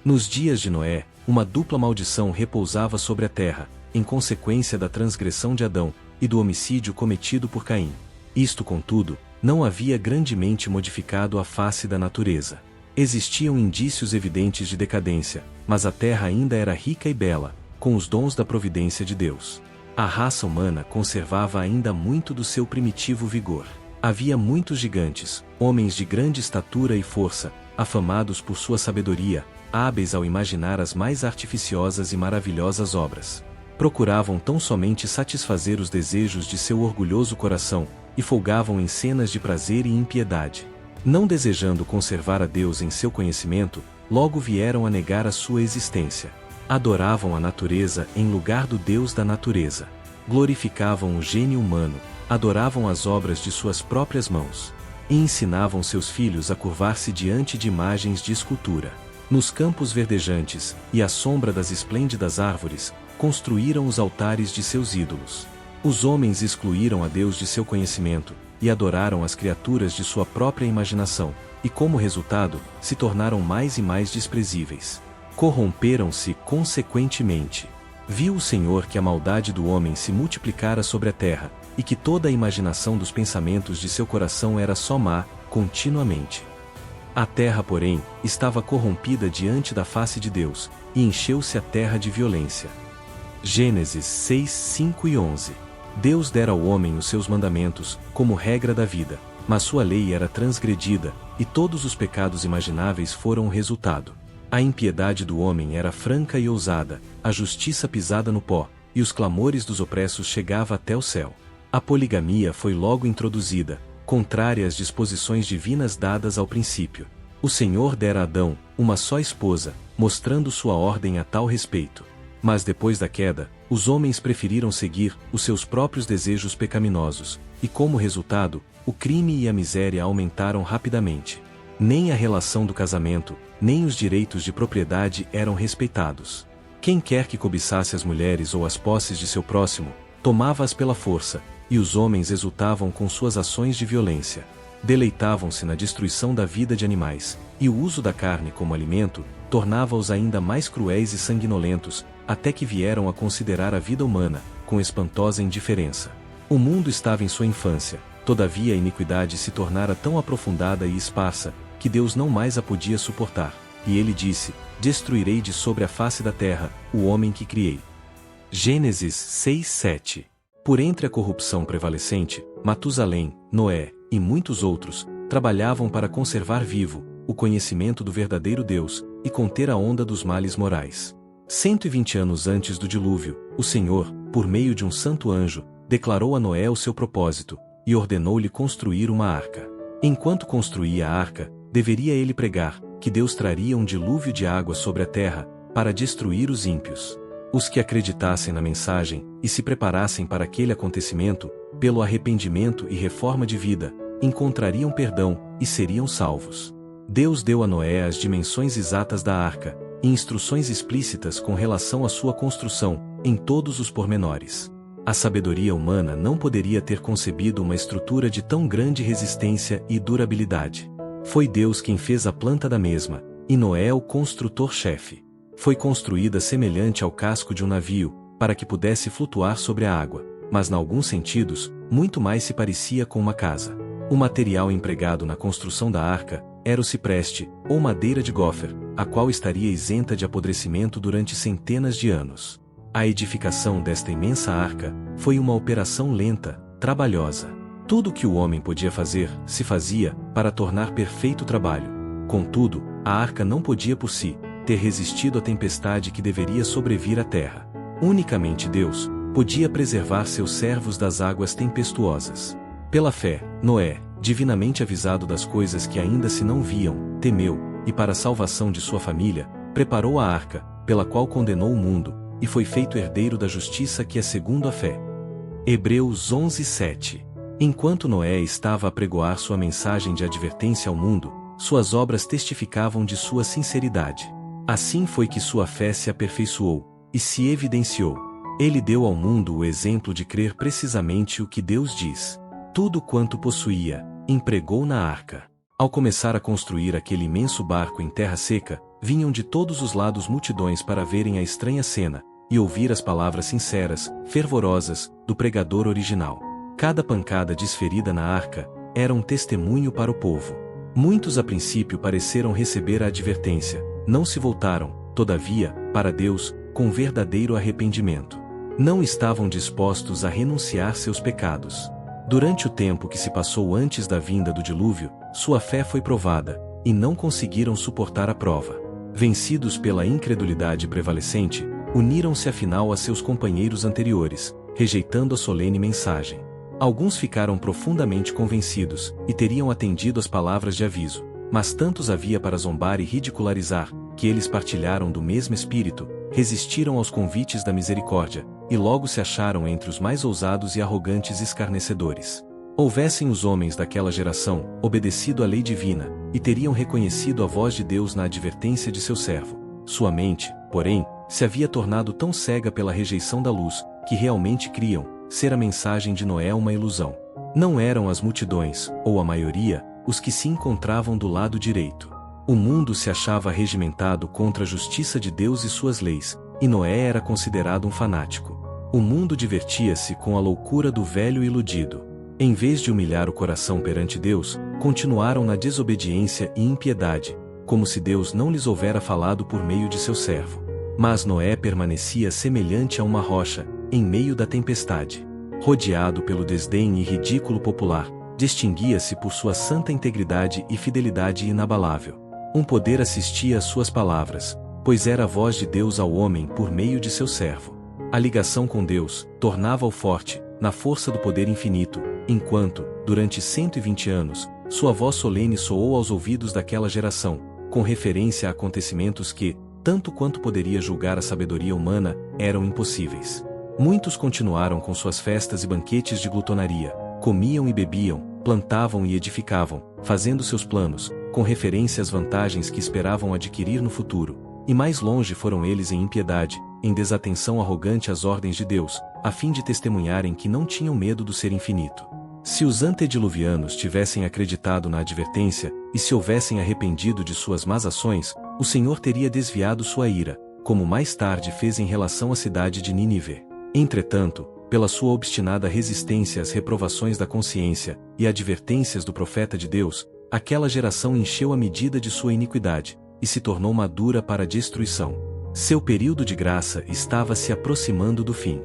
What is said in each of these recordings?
Nos dias de Noé, uma dupla maldição repousava sobre a terra, em consequência da transgressão de Adão, e do homicídio cometido por Caim. Isto, contudo, não havia grandemente modificado a face da natureza. Existiam indícios evidentes de decadência, mas a terra ainda era rica e bela, com os dons da providência de Deus. A raça humana conservava ainda muito do seu primitivo vigor. Havia muitos gigantes, homens de grande estatura e força, afamados por sua sabedoria, hábeis ao imaginar as mais artificiosas e maravilhosas obras. Procuravam tão somente satisfazer os desejos de seu orgulhoso coração, e folgavam em cenas de prazer e impiedade. Não desejando conservar a Deus em seu conhecimento, logo vieram a negar a sua existência. Adoravam a natureza em lugar do Deus da natureza. Glorificavam o gênio humano, adoravam as obras de suas próprias mãos. E ensinavam seus filhos a curvar-se diante de imagens de escultura. Nos campos verdejantes, e à sombra das esplêndidas árvores, construíram os altares de seus ídolos. Os homens excluíram a Deus de seu conhecimento, e adoraram as criaturas de sua própria imaginação, e como resultado, se tornaram mais e mais desprezíveis. Corromperam-se consequentemente. Viu o Senhor que a maldade do homem se multiplicara sobre a terra, e que toda a imaginação dos pensamentos de seu coração era só má, continuamente. A terra, porém, estava corrompida diante da face de Deus, e encheu-se a terra de violência. Gênesis 6, 5 e 11. Deus dera ao homem os seus mandamentos, como regra da vida, mas sua lei era transgredida, e todos os pecados imagináveis foram o resultado. A impiedade do homem era franca e ousada, a justiça pisada no pó, e os clamores dos opressos chegava até o céu. A poligamia foi logo introduzida, contrária às disposições divinas dadas ao princípio. O Senhor dera a Adão uma só esposa, mostrando sua ordem a tal respeito. Mas depois da queda, os homens preferiram seguir os seus próprios desejos pecaminosos, e como resultado, o crime e a miséria aumentaram rapidamente. Nem a relação do casamento, nem os direitos de propriedade eram respeitados. Quem quer que cobiçasse as mulheres ou as posses de seu próximo, tomava-as pela força, e os homens exultavam com suas ações de violência. Deleitavam-se na destruição da vida de animais, e o uso da carne como alimento, tornava-os ainda mais cruéis e sanguinolentos, até que vieram a considerar a vida humana, com espantosa indiferença. O mundo estava em sua infância, todavia a iniquidade se tornara tão aprofundada e esparsa, que Deus não mais a podia suportar, e ele disse: destruirei de sobre a face da terra, o homem que criei. Gênesis 6, 7. Por entre a corrupção prevalecente, Matusalém, Noé, e muitos outros, trabalhavam para conservar vivo o conhecimento do verdadeiro Deus, e conter a onda dos males morais. 120 anos antes do dilúvio, o Senhor, por meio de um santo anjo, declarou a Noé o seu propósito, e ordenou-lhe construir uma arca. Enquanto construía a arca, deveria ele pregar que Deus traria um dilúvio de água sobre a terra, para destruir os ímpios. Os que acreditassem na mensagem, e se preparassem para aquele acontecimento, pelo arrependimento e reforma de vida, encontrariam perdão, e seriam salvos. Deus deu a Noé as dimensões exatas da arca, e instruções explícitas com relação à sua construção, em todos os pormenores. A sabedoria humana não poderia ter concebido uma estrutura de tão grande resistência e durabilidade. Foi Deus quem fez a planta da mesma, e Noé o construtor-chefe. Foi construída semelhante ao casco de um navio, para que pudesse flutuar sobre a água, mas, em alguns sentidos, muito mais se parecia com uma casa. O material empregado na construção da arca era o cipreste, ou madeira de gofer, a qual estaria isenta de apodrecimento durante centenas de anos. A edificação desta imensa arca foi uma operação lenta, trabalhosa. Tudo o que o homem podia fazer, se fazia, para tornar perfeito o trabalho. Contudo, a arca não podia por si ter resistido à tempestade que deveria sobrevir à terra. Unicamente Deus podia preservar seus servos das águas tempestuosas. Pela fé, Noé, divinamente avisado das coisas que ainda se não viam, temeu, e para a salvação de sua família, preparou a arca, pela qual condenou o mundo, e foi feito herdeiro da justiça que é segundo a fé. Hebreus 11, 7. Enquanto Noé estava a pregoar sua mensagem de advertência ao mundo, suas obras testificavam de sua sinceridade. Assim foi que sua fé se aperfeiçoou, e se evidenciou. Ele deu ao mundo o exemplo de crer precisamente o que Deus diz. Tudo quanto possuía, empregou na arca. Ao começar a construir aquele imenso barco em terra seca, vinham de todos os lados multidões para verem a estranha cena e ouvir as palavras sinceras, fervorosas, do pregador original. Cada pancada desferida na arca era um testemunho para o povo. Muitos a princípio pareceram receber a advertência, não se voltaram, todavia, para Deus, com verdadeiro arrependimento. Não estavam dispostos a renunciar seus pecados. Durante o tempo que se passou antes da vinda do dilúvio, sua fé foi provada, e não conseguiram suportar a prova. Vencidos pela incredulidade prevalecente, uniram-se afinal a seus companheiros anteriores, rejeitando a solene mensagem. Alguns ficaram profundamente convencidos, e teriam atendido às palavras de aviso, mas tantos havia para zombar e ridicularizar, que eles partilharam do mesmo espírito, resistiram aos convites da misericórdia, e logo se acharam entre os mais ousados e arrogantes escarnecedores. Houvessem os homens daquela geração obedecido à lei divina, e teriam reconhecido a voz de Deus na advertência de seu servo. Sua mente, porém, se havia tornado tão cega pela rejeição da luz, que realmente criam ser a mensagem de Noé uma ilusão. Não eram as multidões, ou a maioria, os que se encontravam do lado direito. O mundo se achava regimentado contra a justiça de Deus e suas leis, e Noé era considerado um fanático. O mundo divertia-se com a loucura do velho iludido. Em vez de humilhar o coração perante Deus, continuaram na desobediência e impiedade, como se Deus não lhes houvera falado por meio de seu servo. Mas Noé permanecia semelhante a uma rocha, em meio da tempestade. Rodeado pelo desdém e ridículo popular, distinguia-se por sua santa integridade e fidelidade inabalável. Um poder assistia às suas palavras, pois era a voz de Deus ao homem por meio de seu servo. A ligação com Deus tornava-o forte, na força do poder infinito, enquanto, durante 120 anos, sua voz solene soou aos ouvidos daquela geração, com referência a acontecimentos que, tanto quanto poderia julgar a sabedoria humana, eram impossíveis. Muitos continuaram com suas festas e banquetes de glutonaria, comiam e bebiam, plantavam e edificavam, fazendo seus planos, com referência às vantagens que esperavam adquirir no futuro, e mais longe foram eles em impiedade, em desatenção arrogante às ordens de Deus, a fim de testemunharem que não tinham medo do ser infinito. Se os antediluvianos tivessem acreditado na advertência, e se houvessem arrependido de suas más ações, o Senhor teria desviado sua ira, como mais tarde fez em relação à cidade de Nínive. Entretanto, pela sua obstinada resistência às reprovações da consciência e advertências do profeta de Deus, aquela geração encheu a medida de sua iniquidade, e se tornou madura para a destruição. Seu período de graça estava se aproximando do fim.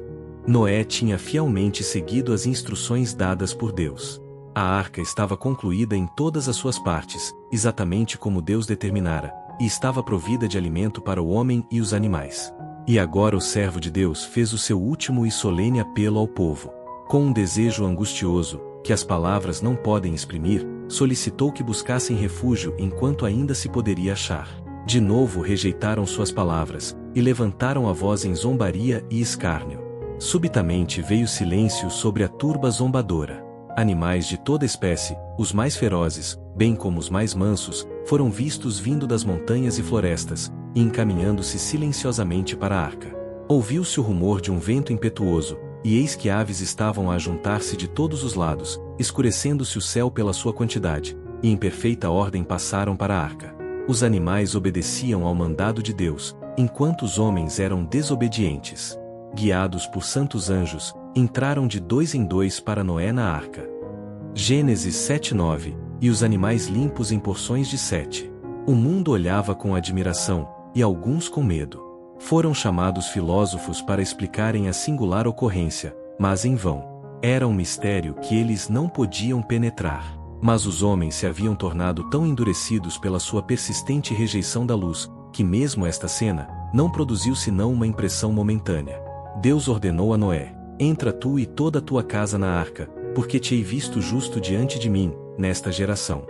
Noé tinha fielmente seguido as instruções dadas por Deus. A arca estava concluída em todas as suas partes, exatamente como Deus determinara, e estava provida de alimento para o homem e os animais. E agora o servo de Deus fez o seu último e solene apelo ao povo. Com um desejo angustioso, que as palavras não podem exprimir, solicitou que buscassem refúgio enquanto ainda se poderia achar. De novo rejeitaram suas palavras, e levantaram a voz em zombaria e escárnio. Subitamente veio silêncio sobre a turba zombadora. Animais de toda espécie, os mais ferozes, bem como os mais mansos, foram vistos vindo das montanhas e florestas, e encaminhando-se silenciosamente para a arca. Ouviu-se o rumor de um vento impetuoso, e eis que aves estavam a ajuntar-se de todos os lados, escurecendo-se o céu pela sua quantidade, e em perfeita ordem passaram para a arca. Os animais obedeciam ao mandado de Deus, enquanto os homens eram desobedientes. Guiados por santos anjos, entraram de 2 em 2 para Noé na arca. Gênesis 7:9, e os animais limpos em porções de 7. O mundo olhava com admiração, e alguns com medo. Foram chamados filósofos para explicarem a singular ocorrência, mas em vão. Era um mistério que eles não podiam penetrar. Mas os homens se haviam tornado tão endurecidos pela sua persistente rejeição da luz, que mesmo esta cena não produziu senão uma impressão momentânea. Deus ordenou a Noé: entra tu e toda a tua casa na arca, porque te hei visto justo diante de mim, nesta geração.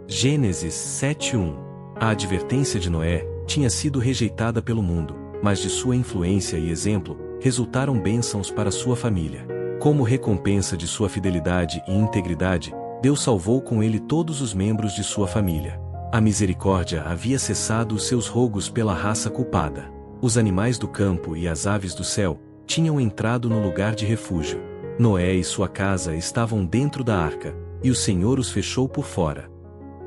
Gênesis 7:1. A advertência de Noé tinha sido rejeitada pelo mundo, mas de sua influência e exemplo, resultaram bênçãos para sua família. Como recompensa de sua fidelidade e integridade, Deus salvou com ele todos os membros de sua família. A misericórdia havia cessado os seus rogos pela raça culpada. Os animais do campo e as aves do céu tinham entrado no lugar de refúgio. Noé e sua casa estavam dentro da arca, e o Senhor os fechou por fora.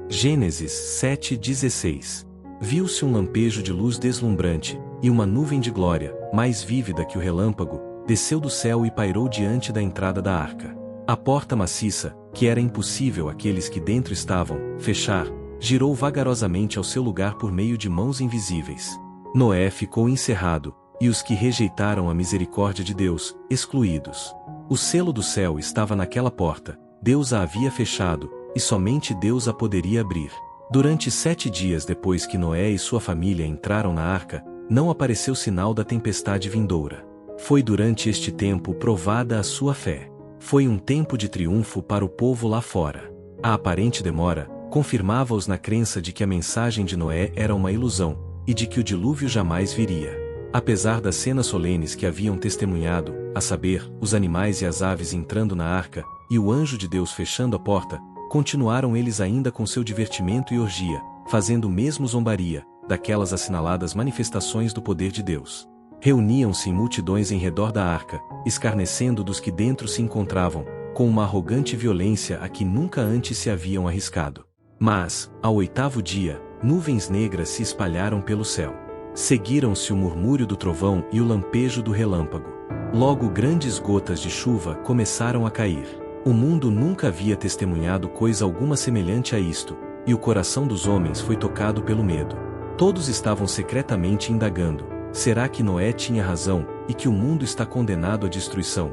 Gênesis 7:16. Viu-se um lampejo de luz deslumbrante, e uma nuvem de glória, mais vívida que o relâmpago, desceu do céu e pairou diante da entrada da arca. A porta maciça, que era impossível aqueles que dentro estavam fechar, girou vagarosamente ao seu lugar por meio de mãos invisíveis. Noé ficou encerrado, e os que rejeitaram a misericórdia de Deus, excluídos. O selo do céu estava naquela porta, Deus a havia fechado, e somente Deus a poderia abrir. Durante 7 dias depois que Noé e sua família entraram na arca, não apareceu sinal da tempestade vindoura. Foi durante este tempo provada a sua fé. Foi um tempo de triunfo para o povo lá fora. A aparente demora confirmava-os na crença de que a mensagem de Noé era uma ilusão, e de que o dilúvio jamais viria. Apesar das cenas solenes que haviam testemunhado, a saber, os animais e as aves entrando na arca, e o anjo de Deus fechando a porta, continuaram eles ainda com seu divertimento e orgia, fazendo mesmo zombaria, daquelas assinaladas manifestações do poder de Deus. Reuniam-se em multidões em redor da arca, escarnecendo dos que dentro se encontravam, com uma arrogante violência a que nunca antes se haviam arriscado. Mas, ao 8º dia, nuvens negras se espalharam pelo céu. Seguiram-se o murmúrio do trovão e o lampejo do relâmpago. Logo grandes gotas de chuva começaram a cair. O mundo nunca havia testemunhado coisa alguma semelhante a isto, e o coração dos homens foi tocado pelo medo. Todos estavam secretamente indagando: será que Noé tinha razão, e que o mundo está condenado à destruição?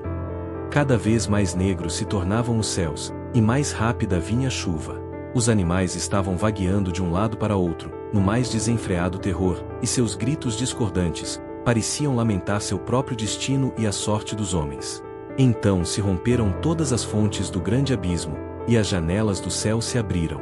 Cada vez mais negros se tornavam os céus, e mais rápida vinha a chuva. Os animais estavam vagueando de um lado para outro, no mais desenfreado terror, e seus gritos discordantes pareciam lamentar seu próprio destino e a sorte dos homens. Então se romperam todas as fontes do grande abismo, e as janelas do céu se abriram.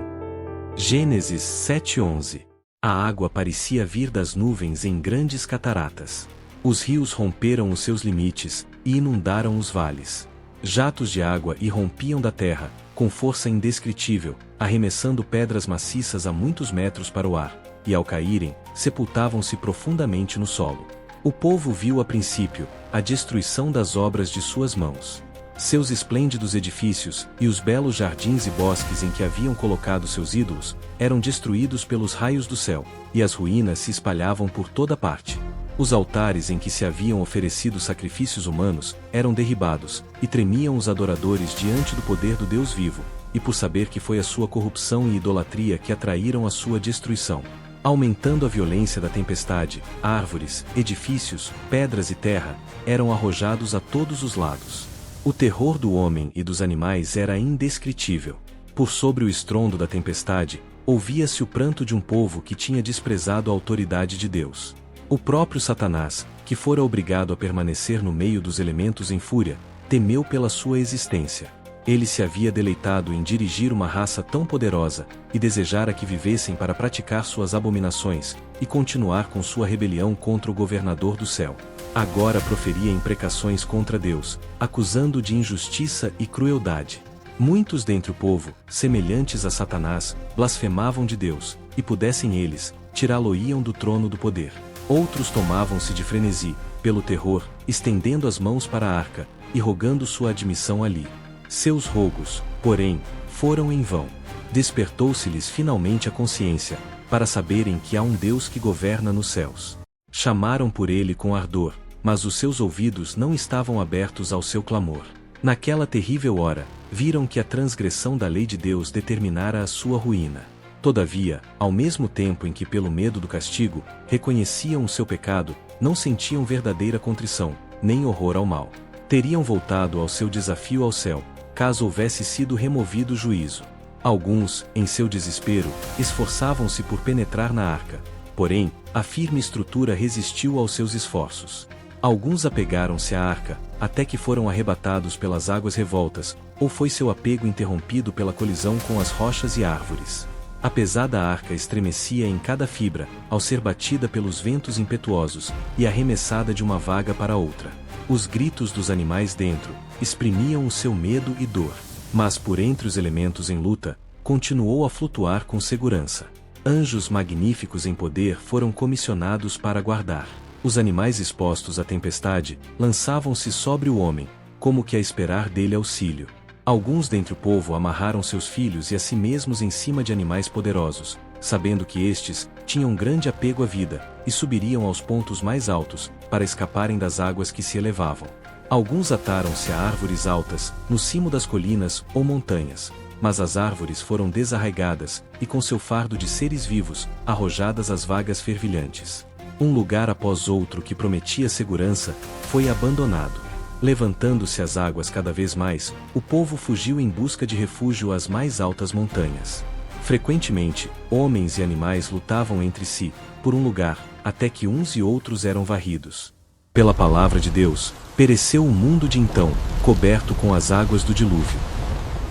Gênesis 7:11. A água parecia vir das nuvens em grandes cataratas. Os rios romperam os seus limites, e inundaram os vales. Jatos de água irrompiam da terra, com força indescritível, arremessando pedras maciças a muitos metros para o ar, e ao caírem, sepultavam-se profundamente no solo. O povo viu a princípio a destruição das obras de suas mãos. Seus esplêndidos edifícios, e os belos jardins e bosques em que haviam colocado seus ídolos, eram destruídos pelos raios do céu, e as ruínas se espalhavam por toda parte. Os altares em que se haviam oferecido sacrifícios humanos eram derribados, e tremiam os adoradores diante do poder do Deus vivo, e por saber que foi a sua corrupção e idolatria que atraíram a sua destruição. Aumentando a violência da tempestade, árvores, edifícios, pedras e terra eram arrojados a todos os lados. O terror do homem e dos animais era indescritível. Por sobre o estrondo da tempestade, ouvia-se o pranto de um povo que tinha desprezado a autoridade de Deus. O próprio Satanás, que fora obrigado a permanecer no meio dos elementos em fúria, temeu pela sua existência. Ele se havia deleitado em dirigir uma raça tão poderosa, e desejara que vivessem para praticar suas abominações, e continuar com sua rebelião contra o governador do céu. Agora proferia imprecações contra Deus, acusando-o de injustiça e crueldade. Muitos dentre o povo, semelhantes a Satanás, blasfemavam de Deus, e pudessem eles, tirá-lo-iam do trono do poder. Outros tomavam-se de frenesi, pelo terror, estendendo as mãos para a arca, e rogando sua admissão ali. Seus rogos, porém, foram em vão. Despertou-se-lhes finalmente a consciência, para saberem que há um Deus que governa nos céus. Chamaram por ele com ardor, mas os seus ouvidos não estavam abertos ao seu clamor. Naquela terrível hora, viram que a transgressão da lei de Deus determinara a sua ruína. Todavia, ao mesmo tempo em que pelo medo do castigo, reconheciam o seu pecado, não sentiam verdadeira contrição, nem horror ao mal. Teriam voltado ao seu desafio ao céu, caso houvesse sido removido o juízo. Alguns, em seu desespero, esforçavam-se por penetrar na arca. Porém, a firme estrutura resistiu aos seus esforços. Alguns apegaram-se à arca, até que foram arrebatados pelas águas revoltas, ou foi seu apego interrompido pela colisão com as rochas e árvores. A pesada arca estremecia em cada fibra, ao ser batida pelos ventos impetuosos, e arremessada de uma vaga para outra. Os gritos dos animais dentro exprimiam o seu medo e dor. Mas por entre os elementos em luta, continuou a flutuar com segurança. Anjos magníficos em poder foram comissionados para guardar. Os animais expostos à tempestade lançavam-se sobre o homem, como que a esperar dele auxílio. Alguns dentre o povo amarraram seus filhos e a si mesmos em cima de animais poderosos, sabendo que estes tinham grande apego à vida, e subiriam aos pontos mais altos, para escaparem das águas que se elevavam. Alguns ataram-se a árvores altas, no cimo das colinas ou montanhas, mas as árvores foram desarraigadas, e com seu fardo de seres vivos, arrojadas às vagas fervilhantes. Um lugar após outro que prometia segurança, foi abandonado. Levantando-se as águas cada vez mais, o povo fugiu em busca de refúgio às mais altas montanhas. Frequentemente, homens e animais lutavam entre si, por um lugar, até que uns e outros eram varridos. Pela palavra de Deus, pereceu o mundo de então, coberto com as águas do dilúvio.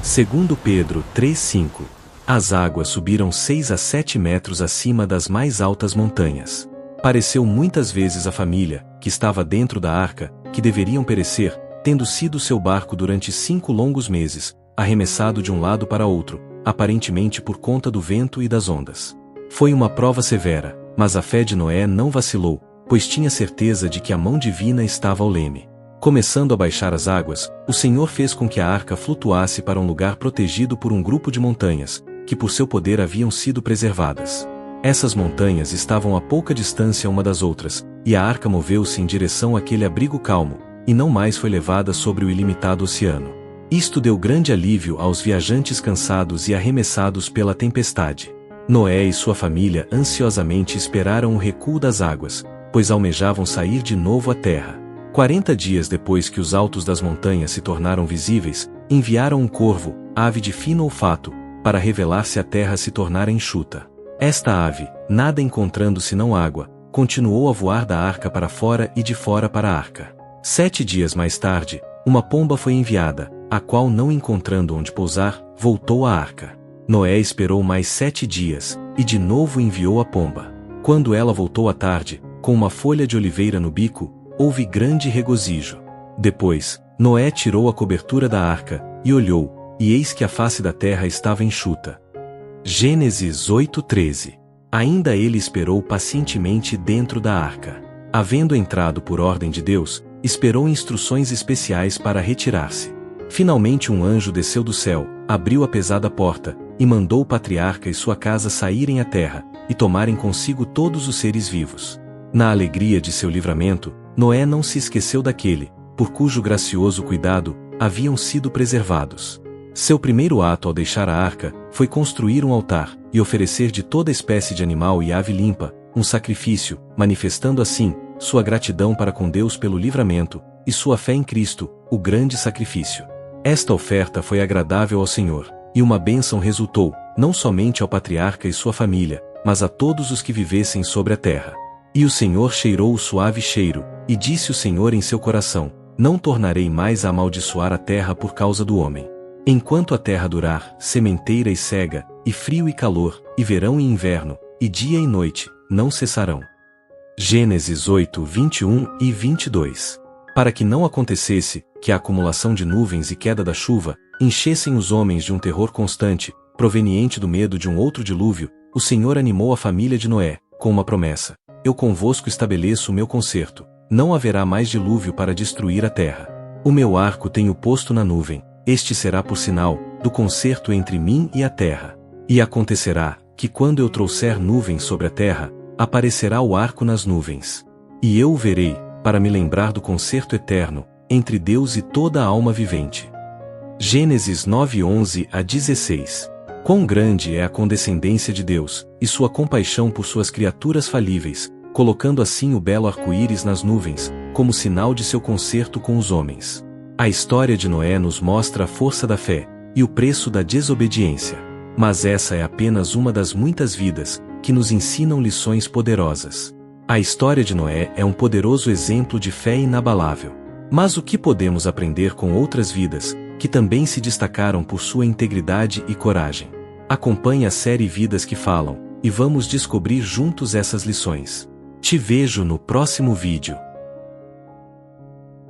2 Pedro 3:5. As águas subiram 6 a 7 metros acima das mais altas montanhas. Pareceu muitas vezes a família, que estava dentro da arca, que deveriam perecer, tendo sido seu barco durante 5 longos meses, arremessado de um lado para outro, aparentemente por conta do vento e das ondas. Foi uma prova severa, mas a fé de Noé não vacilou, pois tinha certeza de que a mão divina estava ao leme. Começando a baixar as águas, o Senhor fez com que a arca flutuasse para um lugar protegido por um grupo de montanhas, que por seu poder haviam sido preservadas. Essas montanhas estavam a pouca distância uma das outras, e a arca moveu-se em direção àquele abrigo calmo, e não mais foi levada sobre o ilimitado oceano. Isto deu grande alívio aos viajantes cansados e arremessados pela tempestade. Noé e sua família ansiosamente esperaram o recuo das águas, pois almejavam sair de novo à terra. 40 dias depois que os altos das montanhas se tornaram visíveis, enviaram um corvo, ave de fino olfato, para revelar se a terra se tornara enxuta. Esta ave, nada encontrando senão água, continuou a voar da arca para fora e de fora para a arca. 7 dias mais tarde, uma pomba foi enviada, a qual, não encontrando onde pousar, voltou à arca. Noé esperou mais 7 dias, e de novo enviou a pomba. Quando ela voltou à tarde, com uma folha de oliveira no bico, houve grande regozijo. Depois, Noé tirou a cobertura da arca, e olhou, e eis que a face da terra estava enxuta. Gênesis 8:13. Ainda ele esperou pacientemente dentro da arca. Havendo entrado por ordem de Deus, esperou instruções especiais para retirar-se. Finalmente um anjo desceu do céu, abriu a pesada porta, e mandou o patriarca e sua casa saírem à terra, e tomarem consigo todos os seres vivos. Na alegria de seu livramento, Noé não se esqueceu daquele, por cujo gracioso cuidado, haviam sido preservados. Seu primeiro ato ao deixar a arca, foi construir um altar, e oferecer de toda espécie de animal e ave limpa, um sacrifício, manifestando assim, sua gratidão para com Deus pelo livramento, e sua fé em Cristo, o grande sacrifício. Esta oferta foi agradável ao Senhor, e uma bênção resultou, não somente ao patriarca e sua família, mas a todos os que vivessem sobre a terra. E o Senhor cheirou o suave cheiro, e disse o Senhor em seu coração: não tornarei mais a amaldiçoar a terra por causa do homem. Enquanto a terra durar, sementeira e cega, e frio e calor, e verão e inverno, e dia e noite, não cessarão. Gênesis 8:21 e 22. Para que não acontecesse, que a acumulação de nuvens e queda da chuva, enchessem os homens de um terror constante, proveniente do medo de um outro dilúvio, o Senhor animou a família de Noé, com uma promessa: eu convosco estabeleço o meu concerto, não haverá mais dilúvio para destruir a terra. O meu arco tenho posto na nuvem, este será por sinal, do concerto entre mim e a terra. E acontecerá, que quando eu trouxer nuvens sobre a terra, aparecerá o arco nas nuvens. E eu o verei, para me lembrar do concerto eterno, entre Deus e toda a alma vivente. Gênesis 9:11 a 16. Quão grande é a condescendência de Deus, e sua compaixão por suas criaturas falíveis, colocando assim o belo arco-íris nas nuvens, como sinal de seu concerto com os homens. A história de Noé nos mostra a força da fé, e o preço da desobediência. Mas essa é apenas uma das muitas vidas, que nos ensinam lições poderosas. A história de Noé é um poderoso exemplo de fé inabalável. Mas o que podemos aprender com outras vidas, que também se destacaram por sua integridade e coragem? Acompanhe a série Vidas que Falam, e vamos descobrir juntos essas lições. Te vejo no próximo vídeo.